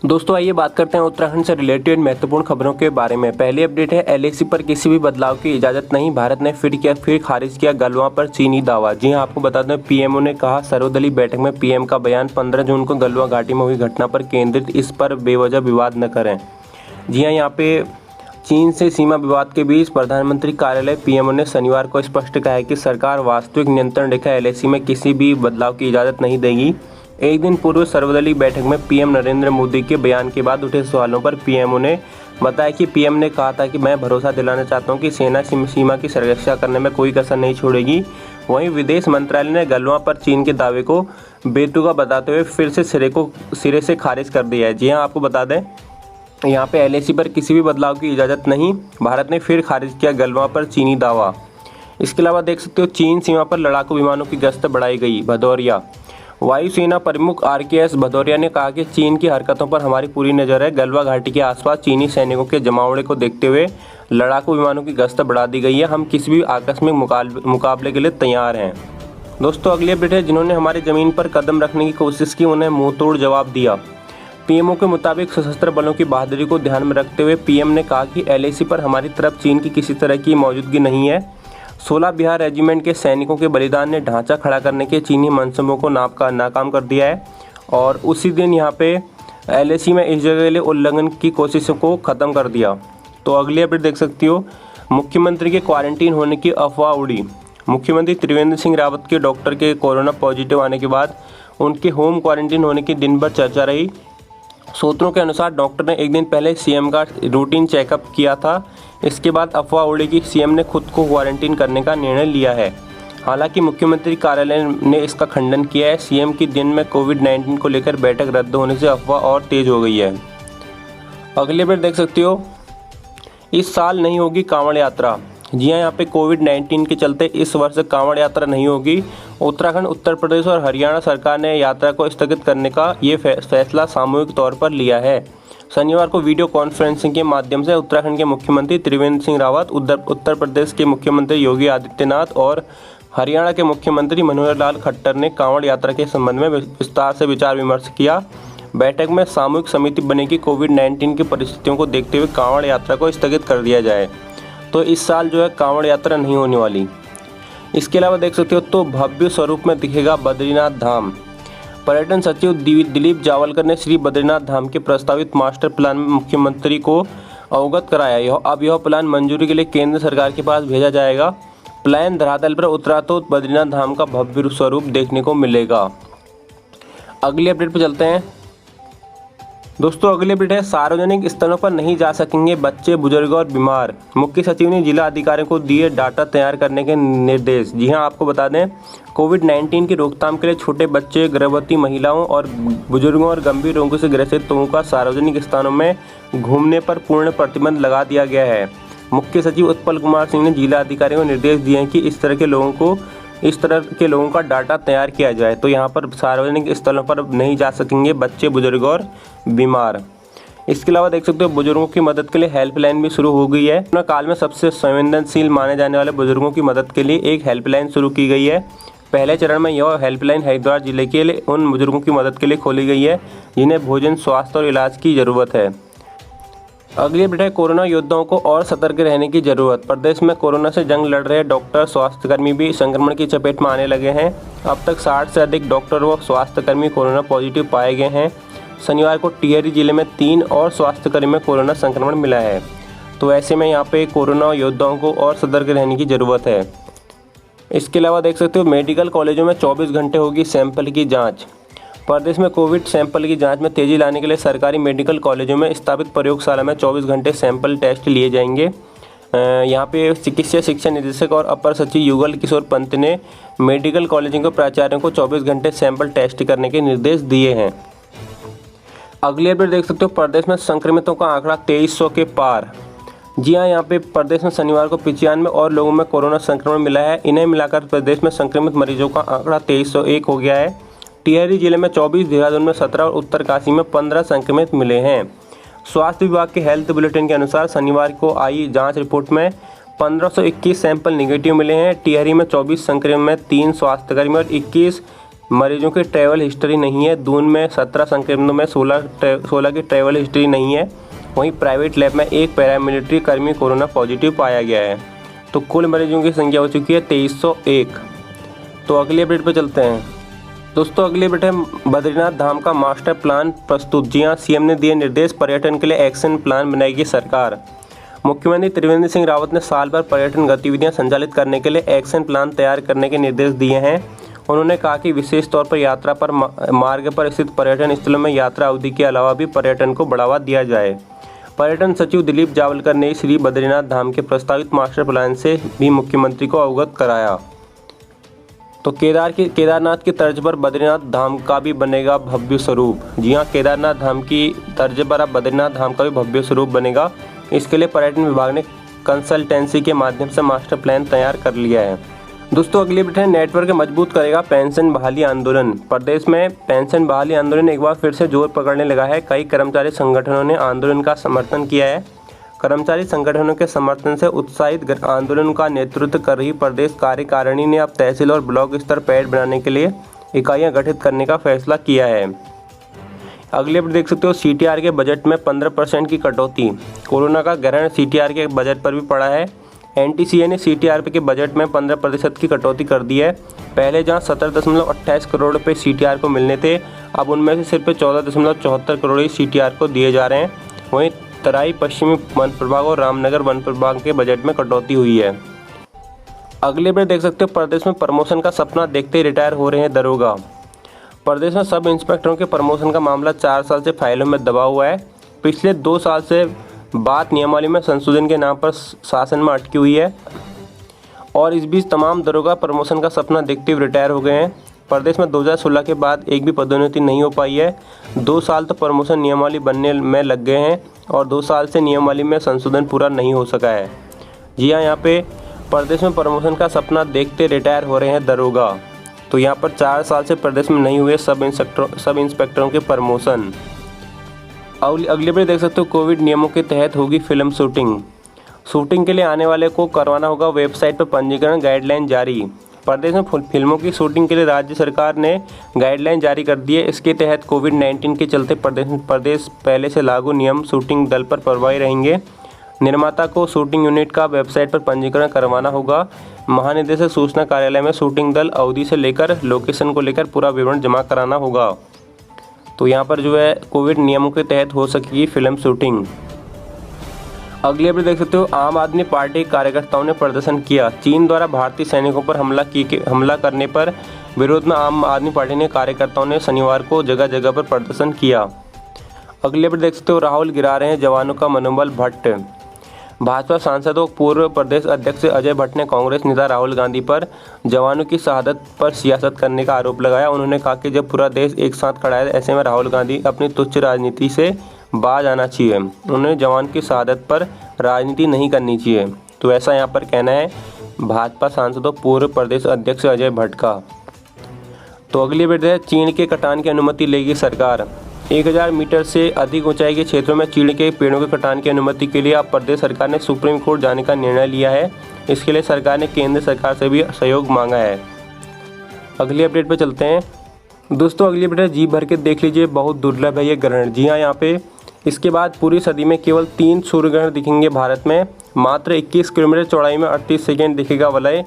दोस्तों आइए बात करते हैं उत्तराखंड से रिलेटेड महत्वपूर्ण खबरों के बारे में। पहली अपडेट है, एलएसी पर किसी भी बदलाव की इजाजत नहीं, भारत ने फिर खारिज किया गलवां पर चीनी दावा। जी हां, आपको बता दें पीएमओ ने कहा सर्वदलीय बैठक में पीएम का बयान 15 जून को गलवां घाटी में हुई घटना पर केंद्रित, इस पर बेवजह विवाद न करें। जी हाँ, यहाँ पे चीन से सीमा विवाद के बीच प्रधानमंत्री कार्यालय पीएमओ ने शनिवार को स्पष्ट कहा है कि सरकार वास्तविक नियंत्रण रेखा एलएसी में किसी भी बदलाव की इजाजत नहीं देगी। एक दिन पूर्व सर्वदलीय बैठक में पीएम नरेंद्र मोदी के बयान के बाद उठे सवालों पर पीएमओ ने बताया कि पीएम ने कहा था कि मैं भरोसा दिलाना चाहता हूं कि सेना सीमा की सुरक्षा करने में कोई कसर नहीं छोड़ेगी। वहीं विदेश मंत्रालय ने गलवां पर चीन के दावे को बेतुका बताते हुए फिर से सिरे से खारिज कर दिया है। जी हाँ, आपको बता दें यहाँ पे एलएसी पर किसी भी बदलाव की इजाज़त नहीं, भारत ने फिर खारिज किया गलवां पर चीनी दावा। इसके अलावा देख सकते हो चीन सीमा पर लड़ाकू विमानों की गश्त बढ़ाई गई। भदौरिया वायुसेना प्रमुख आरकेएस भदौरिया ने कहा कि चीन की हरकतों पर हमारी पूरी नज़र है। गलवां घाटी के आसपास चीनी सैनिकों के जमावड़े को देखते हुए लड़ाकू विमानों की गश्त बढ़ा दी गई है। हम किसी भी आकस्मिक मुकाबले के लिए तैयार हैं। दोस्तों अगली अपडेट है, जिन्होंने हमारी ज़मीन पर कदम रखने की कोशिश की उन्हें मुंह तोड़ जवाब दिया। पीएमओ के मुताबिक सशस्त्र बलों की बहादुरी को ध्यान में रखते हुए पीएम ने कहा कि एलएसी पर हमारी तरफ चीन की किसी तरह की मौजूदगी नहीं है। 16 बिहार रेजिमेंट के सैनिकों के बलिदान ने ढांचा खड़ा करने के चीनी मंसूबों को नाकाम कर दिया है और उसी दिन यहाँ पे एलएसी में इस जगह के लिए उल्लंघन की कोशिशों को ख़त्म कर दिया। तो अगली अपडेट देख सकती हो, मुख्यमंत्री के क्वारंटीन होने की अफवाह उड़ी। मुख्यमंत्री त्रिवेंद्र सिंह रावत के डॉक्टर के कोरोना पॉजिटिव आने के बाद उनके होम क्वारंटीन होने की दिन भर चर्चा रही। सूत्रों के अनुसार डॉक्टर ने एक दिन पहले सीएम का रूटीन चेकअप किया था। इसके बाद अफवाह उड़ी कि सीएम ने खुद को क्वारंटीन करने का निर्णय लिया है। हालांकि मुख्यमंत्री कार्यालय ने इसका खंडन किया है। सीएम की दिन में कोविड-19 को लेकर बैठक रद्द होने से अफवाह और तेज हो गई है। अगले अपडेट देख सकते हो, इस साल नहीं होगी कांवड़ यात्रा। जी हाँ, यहाँ पे कोविड-19 के चलते इस वर्ष कांवड़ यात्रा नहीं होगी। उत्तराखंड, उत्तर प्रदेश और हरियाणा सरकार ने यात्रा को स्थगित करने का ये फैसला सामूहिक तौर पर लिया है। शनिवार को वीडियो कॉन्फ्रेंसिंग के माध्यम से उत्तराखंड के मुख्यमंत्री त्रिवेंद्र सिंह रावत, उत्तर प्रदेश के मुख्यमंत्री योगी आदित्यनाथ और हरियाणा के मुख्यमंत्री मनोहर लाल खट्टर ने कांवड़ यात्रा के संबंध में विस्तार से विचार विमर्श किया। बैठक में सामूहिक समिति बनी कि कोविड-19 की परिस्थितियों को देखते हुए कांवड़ यात्रा को स्थगित कर दिया जाए। तो इस साल जो है कांवड़ यात्रा नहीं होने वाली। इसके अलावा देख सकते हो तो भव्य स्वरूप में दिखेगा बद्रीनाथ धाम। पर्यटन सचिव दिलीप जावलकर ने श्री बद्रीनाथ धाम के प्रस्तावित मास्टर प्लान में मुख्यमंत्री को अवगत कराया। अब यह प्लान मंजूरी के लिए केंद्र सरकार के पास भेजा जाएगा। प्लान धरातल पर उतरा तो बद्रीनाथ धाम का भव्य स्वरूप देखने को मिलेगा। अगली अपडेट पर चलते हैं। दोस्तों अगली अपडेट है, सार्वजनिक स्थलों पर नहीं जा सकेंगे बच्चे, बुजुर्ग और बीमार। मुख्य सचिव ने जिला अधिकारियों को दिए डाटा तैयार करने के निर्देश। जी हां, आपको बता दें कोविड-19 की रोकथाम के लिए छोटे बच्चे, गर्भवती महिलाओं और बुजुर्गों और गंभीर रोगों से ग्रसित लोगों का सार्वजनिक स्थानों में घूमने पर पूर्ण प्रतिबंध लगा दिया गया है। मुख्य सचिव उत्पल कुमार सिंह ने जिला अधिकारियों को निर्देश दिए हैं कि इस तरह के लोगों का डाटा तैयार किया जाए। तो यहाँ पर सार्वजनिक स्थलों पर नहीं जा सकेंगे बच्चे, बुजुर्ग और बीमार। इसके अलावा देख सकते हो बुजुर्गों की मदद के लिए हेल्पलाइन भी शुरू हो गई है। कोरोना काल में सबसे संवेदनशील माने जाने वाले बुजुर्गों की मदद के लिए एक हेल्पलाइन शुरू की गई है। पहले चरण में यह हेल्पलाइन हरिद्वार जिले के लिए उन बुजुर्गों की मदद के लिए खोली गई है जिन्हें भोजन, स्वास्थ्य और इलाज की ज़रूरत है। अगली अपडेट है, कोरोना योद्धाओं को और सतर्क रहने की जरूरत। प्रदेश में कोरोना से जंग लड़ रहे डॉक्टर, स्वास्थ्यकर्मी भी संक्रमण की चपेट में आने लगे हैं। अब तक 60 से अधिक डॉक्टर व स्वास्थ्यकर्मी कोरोना पॉजिटिव पाए गए हैं। शनिवार को टिहरी जिले में 3 और स्वास्थ्यकर्मी में कोरोना संक्रमण मिला है। तो ऐसे में यहाँ पे कोरोना योद्धाओं को और सतर्क रहने की ज़रूरत है। इसके अलावा देख सकते हो मेडिकल कॉलेजों में 24 घंटे होगी सैंपल की जाँच। प्रदेश में कोविड सैंपल की जांच में तेजी लाने के लिए सरकारी मेडिकल कॉलेजों में स्थापित प्रयोगशाला में 24 घंटे सैंपल टेस्ट लिए जाएंगे। यहाँ पे चिकित्सा शिक्षा निदेशक और अपर सचिव युगल किशोर पंत ने मेडिकल कॉलेजों के प्राचार्यों को 24 घंटे सैंपल टेस्ट करने के निर्देश दिए हैं। अगली अपडेट देख सकते हो, प्रदेश में संक्रमितों का आंकड़ा 2300 के पार। जी हाँ, यहाँ पे प्रदेश में शनिवार को 95 और लोगों में कोरोना संक्रमण मिला है। इन्हें मिलाकर प्रदेश में संक्रमित मरीजों का आंकड़ा 2301 हो गया है। टिहरी जिले में 24, देहरादून में 17 और उत्तरकाशी में 15 संक्रमित मिले हैं। स्वास्थ्य विभाग के हेल्थ बुलेटिन के अनुसार शनिवार को आई जांच रिपोर्ट में 1521 सैंपल निगेटिव मिले हैं। टिहरी में 24 संक्रमित में 3 स्वास्थ्यकर्मी और 21 मरीजों की ट्रैवल हिस्ट्री नहीं है। दून में 17 संक्रमितों में 16 की ट्रैवल हिस्ट्री नहीं है। वहीं प्राइवेट लैब में एक पैरामिलिट्री कर्मी कोरोना पॉजिटिव पाया गया है। तो कुल मरीजों की संख्या हो चुकी है 2301। तो अगली अपडेट पर चलते हैं। दोस्तों अगली अपडेट है बद्रीनाथ धाम का मास्टर प्लान प्रस्तुत। जी हाँ, सीएम ने दिए निर्देश, पर्यटन के लिए एक्शन प्लान बनाएगी सरकार। मुख्यमंत्री त्रिवेंद्र सिंह रावत ने साल भर पर्यटन गतिविधियां संचालित करने के लिए एक्शन प्लान तैयार करने के निर्देश दिए हैं। उन्होंने कहा कि विशेष तौर पर यात्रा पर मार्ग पर स्थित पर्यटन स्थलों में यात्रा अवधि के अलावा भी पर्यटन को बढ़ावा दिया जाए। पर्यटन सचिव दिलीप जावलकर ने श्री बद्रीनाथ धाम के प्रस्तावित मास्टर प्लान से भी मुख्यमंत्री को अवगत कराया। तो केदारनाथ की तर्ज पर बद्रीनाथ धाम का भी बनेगा भव्य स्वरूप। जी हाँ, केदारनाथ धाम की तर्ज पर अब बद्रीनाथ धाम का भी भव्य स्वरूप बनेगा। इसके लिए पर्यटन विभाग ने कंसल्टेंसी के माध्यम से मास्टर प्लान तैयार कर लिया है। दोस्तों अगली अपडेट है नेटवर्क मजबूत करेगा पेंशन बहाली आंदोलन। प्रदेश में पेंशन बहाली आंदोलन एक बार फिर से जोर पकड़ने लगा है। कई कर्मचारी संगठनों ने आंदोलन का समर्थन किया है। कर्मचारी संगठनों के समर्थन से उत्साहित आंदोलन का नेतृत्व कर रही प्रदेश कार्यकारिणी ने अब तहसील और ब्लॉक स्तर पैड बनाने के लिए इकाइयां गठित करने का फैसला किया है। अगले अपडेट देख सकते हो, सीटीआर के बजट में 15% की कटौती। कोरोना का ग्रहण सीटीआर के बजट पर भी पड़ा है। एनटीसीए ने सीटीआर के बजट में 15% की कटौती कर दी है। पहले जहां 17.28 करोड़ रुपये सीटीआर को मिलने थे, अब उनमें से सिर्फ 14.74 करोड़ ही सीटीआर को दिए जा रहे हैं। वहीं तराई पश्चिमी वन प्रभाग और रामनगर वन प्रभाग के बजट में कटौती हुई है। अगले अपडेट देख सकते हो, प्रदेश में प्रमोशन का सपना देखते ही रिटायर हो रहे हैं दरोगा। प्रदेश में सब इंस्पेक्टरों के प्रमोशन का मामला 4 साल से फाइलों में दबा हुआ है। पिछले 2 साल से बात नियमावली में संशोधन के नाम पर शासन में अटकी हुई है और इस बीच तमाम दरोगा प्रमोशन का सपना देखते हुए रिटायर हो गए हैं। प्रदेश में 2016 के बाद एक भी पदोन्नति नहीं हो पाई है। 2 साल तो प्रमोशन नियमावली बनने में लग गए हैं और 2 साल से नियमावली में संशोधन पूरा नहीं हो सका है। जी हाँ, यहाँ पे प्रदेश में प्रमोशन का सपना देखते रिटायर हो रहे हैं दरोगा। तो यहाँ पर 4 साल से प्रदेश में नहीं हुए सब इंस्पेक्टरों के प्रमोशन। अगली बार देख सकते हो, कोविड नियमों के तहत होगी फिल्म शूटिंग के लिए आने वाले को करवाना होगा वेबसाइट पर पंजीकरण, गाइडलाइन जारी। प्रदेश में फिल्मों की शूटिंग के लिए राज्य सरकार ने गाइडलाइन जारी कर दी है। इसके तहत कोविड-19 के चलते प्रदेश पहले से लागू नियम शूटिंग दल पर प्रभावी रहेंगे। निर्माता को शूटिंग यूनिट का वेबसाइट पर पंजीकरण करवाना होगा। महानिदेशक सूचना कार्यालय में शूटिंग दल अवधि से लेकर लोकेशन को लेकर पूरा विवरण जमा कराना होगा। तो यहाँ पर जो है कोविड नियमों के तहत हो सकेगी फिल्म शूटिंग। अगले अपडेट देख सकते हो, आम आदमी पार्टी कार्यकर्ताओं ने प्रदर्शन किया। चीन द्वारा भारतीय सैनिकों पर हमला करने पर विरोध में आम आदमी पार्टी ने कार्यकर्ताओं ने शनिवार को जगह जगह पर प्रदर्शन किया। अगले अपडेट देख सकते हो, राहुल गिरा रहे हैं जवानों का मनोबल भट्ट। भाजपा सांसद और पूर्व प्रदेश अध्यक्ष अजय भट्ट ने कांग्रेस नेता राहुल गांधी पर जवानों की शहादत पर सियासत करने का आरोप लगाया। उन्होंने कहा कि जब पूरा देश एक साथ खड़ा है, ऐसे में राहुल गांधी अपनी तुच्छ राजनीति से बाज आना चाहिए। उन्होंने जवान की शहादत पर राजनीति नहीं करनी चाहिए। तो ऐसा यहाँ पर कहना है भाजपा सांसद और पूर्व प्रदेश अध्यक्ष अजय भट्ट का। तो अगली अपडेट है, चीड़ के कटान की अनुमति लेगी सरकार। 1000 मीटर से अधिक ऊंचाई के क्षेत्रों में चीड़ के पेड़ों के कटान की अनुमति के लिए अब प्रदेश सरकार ने सुप्रीम कोर्ट जाने का निर्णय लिया है। इसके लिए सरकार ने केंद्र सरकार से भी सहयोग मांगा है। अगली अपडेट पे चलते हैं। दोस्तों अगली अपडेट जी भर के देख लीजिए, बहुत दुर्लभ है ये ग्रहण। जी हाँ, यहाँ पे इसके बाद पूरी सदी में केवल 3 सूर्य ग्रहण दिखेंगे भारत में। मात्र 21 किलोमीटर चौड़ाई में 38 सेकेंड दिखेगा वलय,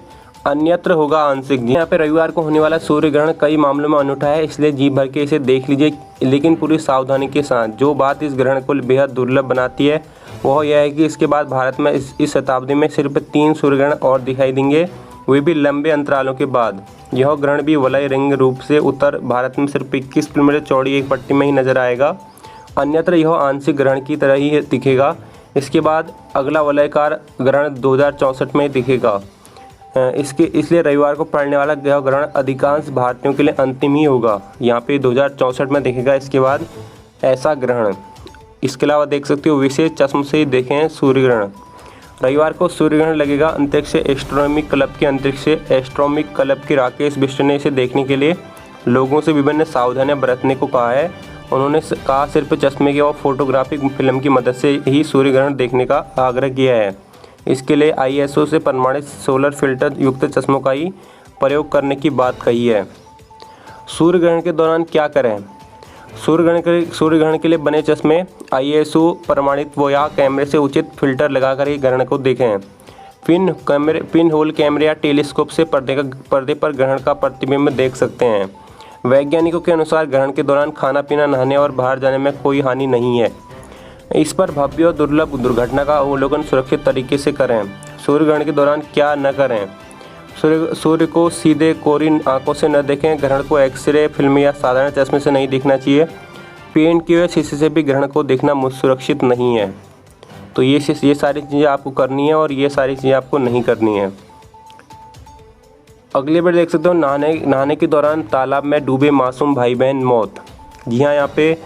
अन्यत्र होगा आंशिक। यहाँ पे रविवार को होने वाला सूर्य ग्रहण कई मामलों में अनूठा है, इसलिए जी भर के इसे देख लीजिए, लेकिन पूरी सावधानी के साथ। जो बात इस ग्रहण को बेहद दुर्लभ बनाती है वह यह है कि इसके बाद भारत में इस शताब्दी में सिर्फ 3 सूर्य ग्रहण और दिखाई देंगे, वे भी लंबे अंतरालों के बाद। यह ग्रहण भी वलय रिंग रूप से उत्तर भारत में सिर्फ 21 किलोमीटर चौड़ी एक पट्टी में ही नजर आएगा, अन्यत्र यह आंशिक ग्रहण की तरह ही दिखेगा। इसके बाद अगला वलयकार ग्रहण 2064 में दिखेगा। इसलिए रविवार को पड़ने वाला यह ग्रहण अधिकांश भारतीयों के लिए अंतिम ही होगा। यहाँ पे 2064 में दिखेगा इसके बाद ऐसा ग्रहण। इसके अलावा देख सकते हो, विशेष चश्म से देखें सूर्य ग्रहण। रविवार को सूर्य ग्रहण लगेगा। अंतरिक्ष एस्ट्रोनॉमिक क्लब के राकेश बिष्ट ने इसे देखने के लिए लोगों से विभिन्न सावधानियां बरतने को कहा है। उन्होंने कहा सिर्फ चश्मे के और फोटोग्राफिक फिल्म की मदद से ही सूर्य ग्रहण देखने का आग्रह किया है। इसके लिए ISO से प्रमाणित सोलर फिल्टर युक्त चश्मों का ही प्रयोग करने की बात कही है। सूर्य ग्रहण के दौरान क्या करें? सूर्य ग्रहण के लिए बने चश्मे, ISO प्रमाणित वो या कैमरे से उचित फिल्टर लगाकर ही ग्रहण को देखें। पिन होल कैमरे या टेलीस्कोप से पर्दे पर ग्रहण का प्रतिबिंब देख सकते हैं। वैज्ञानिकों के अनुसार ग्रहण के दौरान खाना पीना, नहाने और बाहर जाने में कोई हानि नहीं है। इस पर भव्य और दुर्लभ दुर्घटना का अवलोकन सुरक्षित तरीके से करें। सूर्य ग्रहण के दौरान क्या न करें? सूर्य को सीधे कोरी आंखों से न देखें। ग्रहण को एक्सरे फिल्म या साधारण चश्मे से नहीं देखना चाहिए। पेंट किए हुए शीशे से भी ग्रहण को देखना सुरक्षित नहीं है। तो ये सारी चीज़ें आपको करनी है और ये सारी चीज़ें आपको नहीं करनी है। अगली बार देख सकते हो, नहाने के दौरान तालाब में डूबे मासूम भाई बहन मौत। जी हाँ, यहाँ पे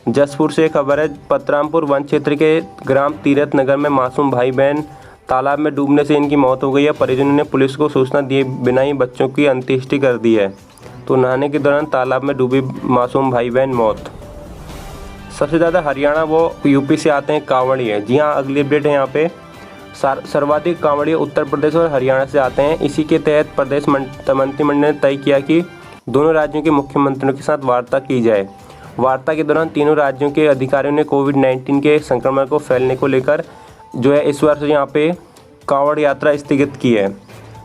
जसपुर से खबर है। पतरामपुर वन क्षेत्र के ग्राम तीरथ नगर में मासूम भाई बहन तालाब में डूबने से इनकी मौत हो गई है। परिजनों ने पुलिस को सूचना दिए बिना ही बच्चों की अंत्येष्टि कर दी है। तो नहाने के दौरान तालाब में डूबे मासूम भाई बहन मौत। सबसे ज़्यादा हरियाणा व यूपी से आते हैं कांवड़िए। जी हाँ, अगली अपडेट है यहाँ पे। सर्वाधिक कांवड़िए उत्तर प्रदेश और हरियाणा से आते हैं। इसी के तहत प्रदेश मंत्रिमंडल ने तय किया कि दोनों राज्यों के मुख्यमंत्रियों के साथ वार्ता की जाए। वार्ता के दौरान तीनों राज्यों के अधिकारियों ने कोविड-19 के संक्रमण को फैलने को लेकर जो है इस वर्ष यहाँ पे कांवड़ यात्रा स्थगित की है।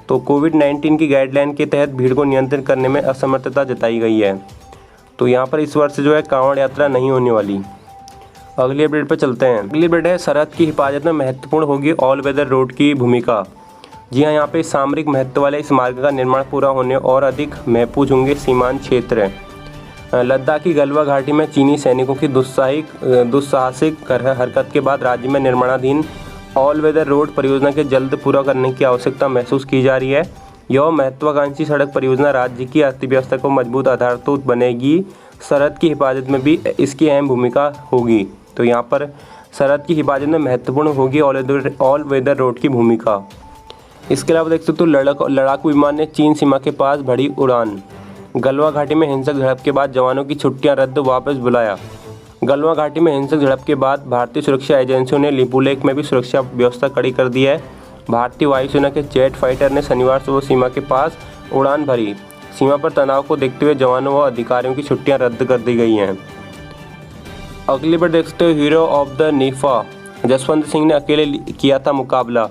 तो कोविड-19 की गाइडलाइन के तहत भीड़ को नियंत्रित करने में असमर्थता जताई गई है। तो यहाँ पर इस वर्ष जो है कांवड़ यात्रा नहीं होने वाली। अगली अपडेट पर चलते हैं। अगली अपडेट है, सरहद की हिफाजत में महत्वपूर्ण होगी ऑल वेदर रोड की भूमिका। जी हाँ, यहाँ पे सामरिक महत्व वाले इस मार्ग का निर्माण पूरा होने और अधिक महफूज होंगे सीमांत क्षेत्र। लद्दाख की गलवा घाटी में चीनी सैनिकों की दुस्साहसिक हरकत के बाद राज्य में निर्माणाधीन ऑल वेदर रोड परियोजना के जल्द पूरा करने की आवश्यकता महसूस की जा रही है। यह महत्वाकांक्षी सड़क परियोजना राज्य की अर्थव्यवस्था को मजबूत आधार तो बनेगी, सरहद की हिफाजत में भी इसकी अहम भूमिका होगी। तो यहाँ पर सरहद की हिफाजत में महत्वपूर्ण होगी ऑल वेदर रोड की भूमिका। इसके अलावा देख सकते हो, लड़ाकू विमान ने चीन सीमा के पास भरी उड़ान। गलवा घाटी में हिंसक झड़प के बाद जवानों की छुट्टियां रद्द, वापस बुलाया। गलवा घाटी में हिंसक झड़प के बाद भारतीय सुरक्षा एजेंसियों ने लिपुलेख में भी सुरक्षा व्यवस्था कड़ी कर दी है। भारतीय वायुसेना के जेट फाइटर ने शनिवार सुबह सीमा के पास उड़ान भरी। सीमा पर तनाव को देखते हुए जवानों व अधिकारियों की छुट्टियां रद्द कर दी गई हैं। अगली बार देख सकते हो, हीरो ऑफ द निफा जसवंत सिंह ने अकेले किया था मुकाबला।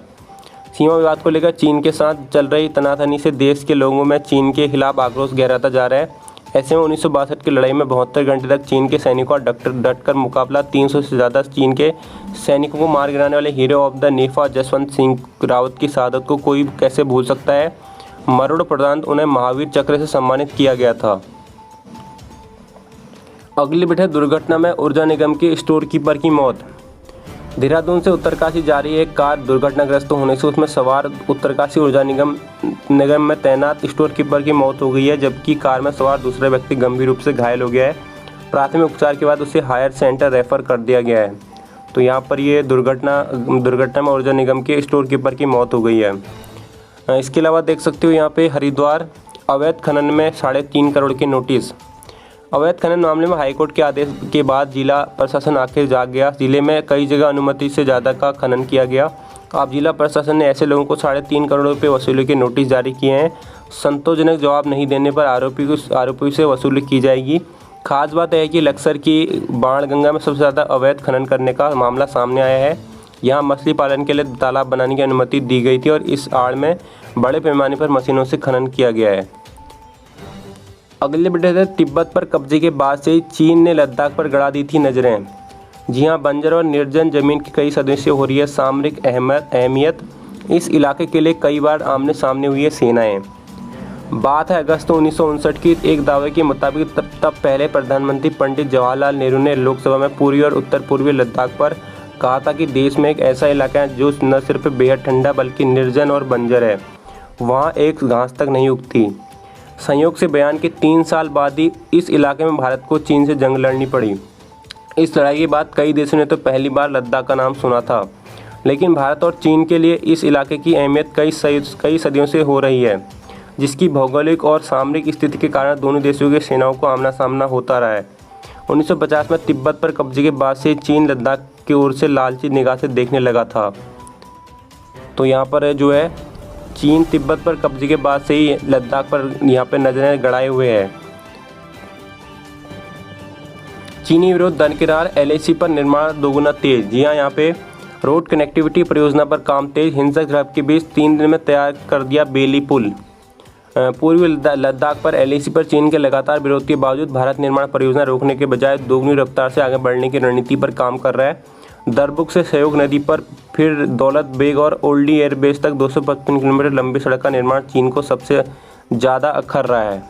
सीमा विवाद को लेकर चीन के साथ चल रही तनातनी से देश के लोगों में चीन के खिलाफ आक्रोश गहराता जा रहा है। ऐसे में 1962 की लड़ाई में 72 घंटे तक चीन के सैनिकों का डटकर मुकाबला। 300 से ज़्यादा चीन के सैनिकों को मार गिराने वाले हीरो ऑफ द निफा जसवंत सिंह रावत की शहादत को कोई कैसे भूल सकता है। मरणोपरांत उन्हें महावीर चक्र से सम्मानित किया गया था। अगली बिट है, दुर्घटना में ऊर्जा निगम के स्टोर कीपर की मौत। देहरादून से उत्तरकाशी जा रही एक कार दुर्घटनाग्रस्त होने से उसमें सवार उत्तरकाशी ऊर्जा निगम में तैनात स्टोर कीपर की मौत हो गई है, जबकि कार में सवार दूसरा व्यक्ति गंभीर रूप से घायल हो गया है। प्राथमिक उपचार के बाद उसे हायर सेंटर रेफर कर दिया गया है। तो यहाँ पर ये दुर्घटना में ऊर्जा निगम के स्टोर कीपर की मौत हो गई है। इसके अलावा देख सकते हो यहाँ पे हरिद्वार अवैध खनन में 3.5 करोड़ की नोटिस। अवैध खनन मामले में हाईकोर्ट के आदेश के बाद जिला प्रशासन आखिर जाग गया। जिले में कई जगह अनुमति से ज़्यादा का खनन किया गया। अब जिला प्रशासन ने ऐसे लोगों को 3.5 करोड़ रुपये वसूली के नोटिस जारी किए हैं। संतोषजनक जवाब नहीं देने पर आरोपी से वसूली की जाएगी। खास बात है कि लक्सर की बाणगंगा में सबसे ज़्यादा अवैध खनन करने का मामला सामने आया है। यहाँ मछली पालन के लिए तालाब बनाने की अनुमति दी गई थी और इस आड़ में बड़े पैमाने पर मशीनों से खनन किया गया है। अगले अपडेट है, तिब्बत पर कब्जे के बाद से चीन ने लद्दाख पर गड़ा दी थी नजरें। जी हाँ, बंजर और निर्जन जमीन की कई सदियों से हो रही है सामरिक अहमियत। इस इलाके के लिए कई बार आमने सामने हुई है सेनाएं। बात है अगस्त 1959 की। एक दावे के मुताबिक तब पहले प्रधानमंत्री पंडित जवाहरलाल नेहरू ने लोकसभा में पूर्वी और उत्तर पूर्वी लद्दाख पर कहा था कि देश में एक ऐसा इलाका है जो न सिर्फ बेहद ठंडा बल्कि निर्जन और बंजर है। वहाँ एक घास तक नहीं उगती। संयोग से बयान के 3 साल बाद ही इस इलाके में भारत को चीन से जंग लड़नी पड़ी। इस लड़ाई के बाद कई देशों ने तो पहली बार लद्दाख का नाम सुना था, लेकिन भारत और चीन के लिए इस इलाके की अहमियत कई सदियों से हो रही है, जिसकी भौगोलिक और सामरिक स्थिति के कारण दोनों देशों की सेनाओं को आमना सामना होता रहा है। 1950 में तिब्बत पर कब्जे के बाद से चीन लद्दाख की ओर से लालची निगाह से देखने लगा था। तो यहाँ पर जो है चीन तिब्बत पर कब्जे के बाद से ही लद्दाख पर यहाँ पर नजरें गड़ाए हुए है। चीनी विरोध दरकिनार, LAC पर निर्माण दोगुना तेज। जी हाँ, यहाँ पे रोड कनेक्टिविटी परियोजना पर काम तेज। हिंसक झड़प के बीच 3 दिन में तैयार कर दिया बेली पुल। पूर्वी लद्दाख पर LAC पर चीन के लगातार विरोध के बावजूद भारत निर्माण परियोजना रोकने के बजाय दोगुनी रफ्तार से आगे बढ़ने की रणनीति पर काम कर रहा है। दरबुक से सहयोग नदी पर फिर दौलत बेग और ओल्डी एयरबेस तक 255 किलोमीटर लंबी सड़क का निर्माण चीन को सबसे ज़्यादा अखर रहा है।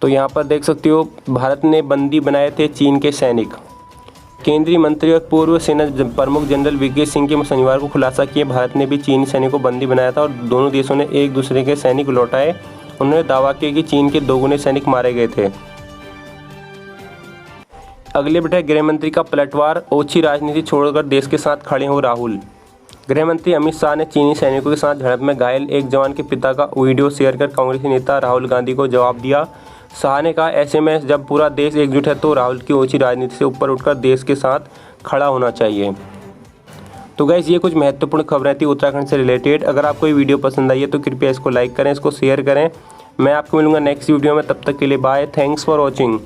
तो यहाँ पर देख सकते हो, भारत ने बंदी बनाए थे चीन के सैनिक। केंद्रीय मंत्री और पूर्व सेना प्रमुख जनरल वीके सिंह के शनिवार को खुलासा किया, भारत ने भी चीनी सैनिकों को बंदी बनाया था और दोनों देशों ने एक दूसरे के सैनिक लौटाए। उन्होंने दावा किया कि चीन के दोगुने सैनिक मारे गए थे। अगले बैठक गृह मंत्री का पलटवार, ओछी राजनीति छोड़कर देश के साथ खड़े हो राहुल। गृह मंत्री अमित शाह ने चीनी सैनिकों के साथ झड़प में घायल एक जवान के पिता का वीडियो शेयर कर कांग्रेसी नेता राहुल गांधी को जवाब दिया। शाह ने कहा, ऐसे में जब पूरा देश एकजुट है तो राहुल की ओछी राजनीति से ऊपर उठकर देश के साथ खड़ा होना चाहिए। तो गाइस, ये कुछ महत्वपूर्ण खबरें थी उत्तराखंड से रिलेटेड। अगर आपको ये वीडियो पसंद आई है तो कृपया इसको लाइक करें, इसको शेयर करें। मैं आपको मिलूंगा नेक्स्ट वीडियो में, तब तक के लिए बाय, थैंक्स फॉर वॉचिंग।